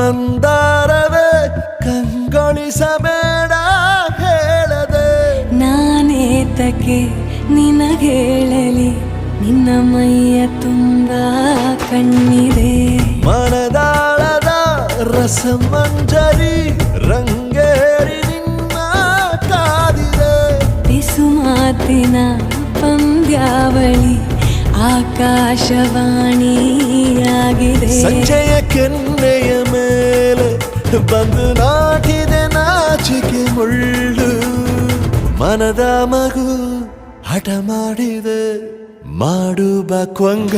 ಮಂದಾರವೇ ಕಂಗೊಳಿಸಬೇಡ ಹೇಳದೆ ನಾನೇತಕ್ಕೆ ನಿನಗೇಳಲಿ ನಿನ್ನ ಮೈಯ ತುಂಬ ಕಣ್ಣಿದೆ ಮನದಾಳದ ರಸಮಂಜರಿ ರಂಗೇರಿ ನಿನ್ನ ಕಾದಿದೆ ಬಿಸು ಮಾತಿನ ಪಂದ್ಯಾವಳಿ ಆಕಾಶವಾಣಿಯಾಗಿದೆ ಸಂಜೆಯ ಕೆನ್ನೆಯ ಮೇಲೆ ಬಂದು ನಾಟಿದೆ ನಾಚಿಕೆ ಮುಳ್ಳು ಮನದ ಮಗು ಹಠ ಮಾಡಿದೆ ಮಾಡುವ ಕೊಂಗ